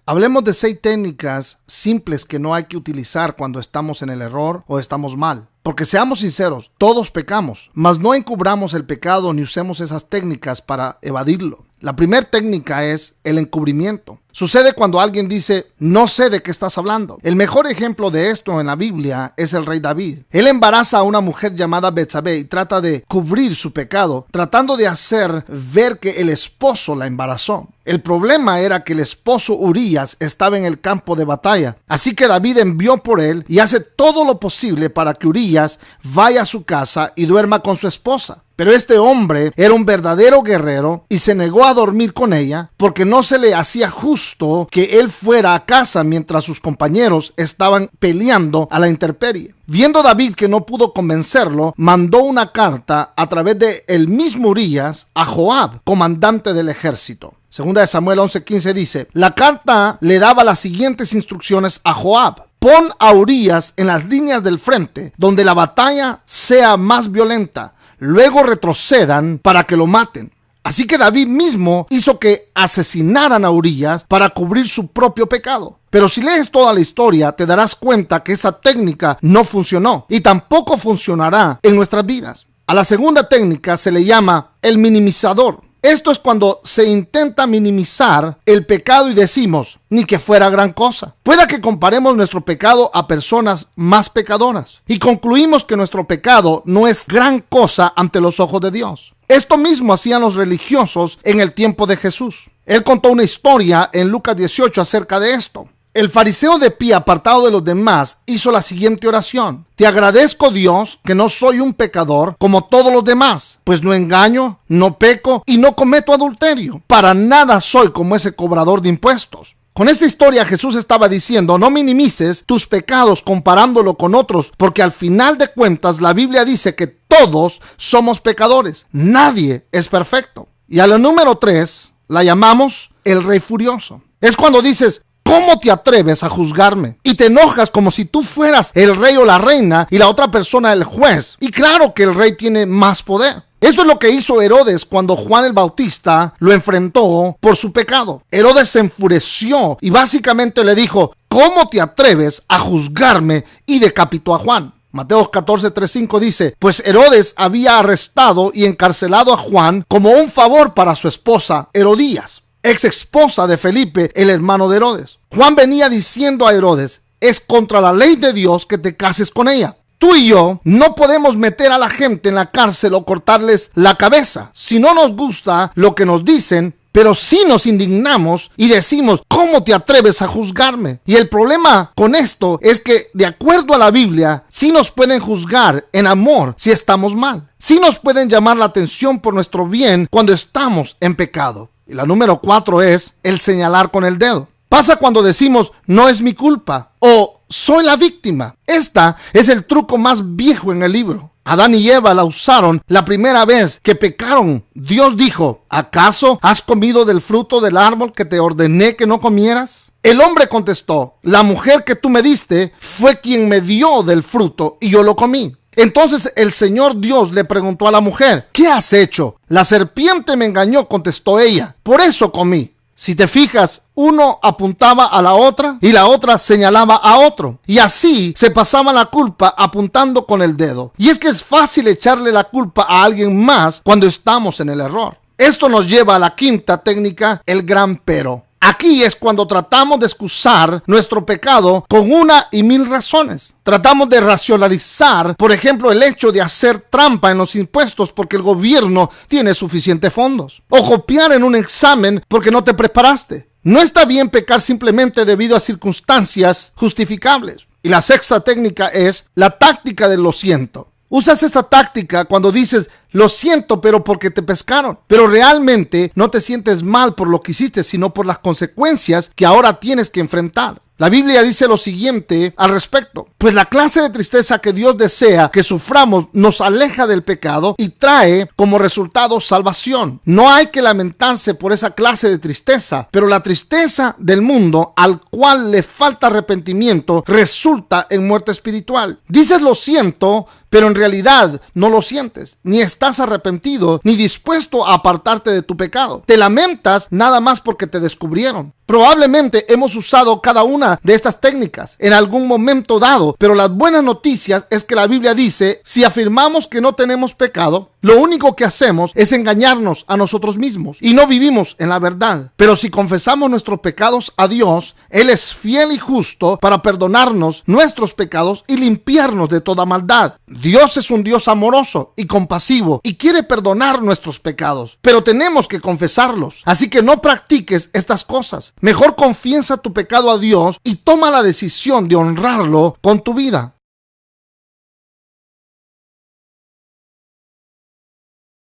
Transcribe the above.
Hablemos de 6 técnicas simples que no hay que utilizar cuando estamos en el error o estamos mal. Porque seamos sinceros, todos pecamos, mas no encubramos el pecado ni usemos esas técnicas para evadirlo. La primera técnica es el encubrimiento. Sucede cuando alguien dice, no sé de qué estás hablando. El mejor ejemplo de esto en la Biblia es el rey David. Él embaraza a una mujer llamada Betsabé y trata de cubrir su pecado, tratando de hacer ver que el esposo la embarazó. El problema era que el esposo Urías estaba en el campo de batalla, así que David envió por él y hace todo lo posible para que Urías vaya a su casa y duerma con su esposa. Pero este hombre era un verdadero guerrero y se negó a dormir con ella porque no se le hacía justo que él fuera a casa mientras sus compañeros estaban peleando a la intemperie. Viendo David que no pudo convencerlo, mandó una carta a través de el mismo Urías a Joab, comandante del ejército. Segunda de Samuel 11:15 dice, la carta le daba las siguientes instrucciones a Joab. Pon a Urías en las líneas del frente, donde la batalla sea más violenta. Luego retrocedan para que lo maten. Así que David mismo hizo que asesinaran a Urías para cubrir su propio pecado. Pero si lees toda la historia, te darás cuenta que esa técnica no funcionó y tampoco funcionará en nuestras vidas. A la segunda técnica se le llama el minimizador. Esto es cuando se intenta minimizar el pecado y decimos, ni que fuera gran cosa. Puede que comparemos nuestro pecado a personas más pecadoras y concluimos que nuestro pecado no es gran cosa ante los ojos de Dios. Esto mismo hacían los religiosos en el tiempo de Jesús. Él contó una historia en Lucas 18 acerca de esto. El fariseo de pie, apartado de los demás, hizo la siguiente oración. Te agradezco, Dios, que no soy un pecador como todos los demás, pues no engaño, no peco y no cometo adulterio. Para nada soy como ese cobrador de impuestos. Con esta historia Jesús estaba diciendo, no minimices tus pecados comparándolo con otros, porque al final de cuentas la Biblia dice que todos somos pecadores. Nadie es perfecto. Y a la número 3 la llamamos el rey furioso. Es cuando dices, ¿cómo te atreves a juzgarme? Y te enojas como si tú fueras el rey o la reina y la otra persona el juez. Y claro que el rey tiene más poder. Esto es lo que hizo Herodes cuando Juan el Bautista lo enfrentó por su pecado. Herodes se enfureció y básicamente le dijo, ¿cómo te atreves a juzgarme? Y decapitó a Juan. Mateo 14:3-5 dice, pues Herodes había arrestado y encarcelado a Juan como un favor para su esposa Herodías, ex esposa de Felipe, el hermano de Herodes. Juan venía diciendo a Herodes, es contra la ley de Dios que te cases con ella. Tú y yo no podemos meter a la gente en la cárcel o cortarles la cabeza. Si no nos gusta lo que nos dicen, pero sí nos indignamos y decimos, ¿cómo te atreves a juzgarme? Y el problema con esto es que, de acuerdo a la Biblia, sí nos pueden juzgar en amor si estamos mal. Sí nos pueden llamar la atención por nuestro bien cuando estamos en pecado. Y la número 4 es el señalar con el dedo. Pasa cuando decimos, no es mi culpa o soy la víctima. Esta es el truco más viejo en el libro. Adán y Eva la usaron la primera vez que pecaron. Dios dijo, ¿acaso has comido del fruto del árbol que te ordené que no comieras? El hombre contestó, la mujer que tú me diste fue quien me dio del fruto y yo lo comí. Entonces el Señor Dios le preguntó a la mujer, ¿qué has hecho? La serpiente me engañó, contestó ella, por eso comí. Si te fijas, uno apuntaba a la otra y la otra señalaba a otro. Y así se pasaba la culpa apuntando con el dedo. Y es que es fácil echarle la culpa a alguien más cuando estamos en el error. Esto nos lleva a la quinta técnica, el gran pero. Aquí es cuando tratamos de excusar nuestro pecado con una y mil razones. Tratamos de racionalizar, por ejemplo, el hecho de hacer trampa en los impuestos porque el gobierno tiene suficientes fondos. O copiar en un examen porque no te preparaste. No está bien pecar simplemente debido a circunstancias justificables. Y la sexta técnica es la táctica de lo siento. Usas esta táctica cuando dices, lo siento, pero porque te pescaron. Pero realmente no te sientes mal por lo que hiciste, sino por las consecuencias que ahora tienes que enfrentar. La Biblia dice lo siguiente al respecto. Pues la clase de tristeza que Dios desea que suframos nos aleja del pecado y trae como resultado salvación. No hay que lamentarse por esa clase de tristeza, pero la tristeza del mundo al cual le falta arrepentimiento resulta en muerte espiritual. Dices lo siento, pero en realidad no lo sientes, ni estás arrepentido, ni dispuesto a apartarte de tu pecado. Te lamentas nada más porque te descubrieron. Probablemente hemos usado cada una de estas técnicas en algún momento dado, pero las buenas noticias es que la Biblia dice, si afirmamos que no tenemos pecado, lo único que hacemos es engañarnos a nosotros mismos y no vivimos en la verdad. Pero si confesamos nuestros pecados a Dios, Él es fiel y justo para perdonarnos nuestros pecados y limpiarnos de toda maldad. Dios es un Dios amoroso y compasivo y quiere perdonar nuestros pecados, pero tenemos que confesarlos. Así que no practiques estas cosas. Mejor confiesa tu pecado a Dios y toma la decisión de honrarlo con tu vida.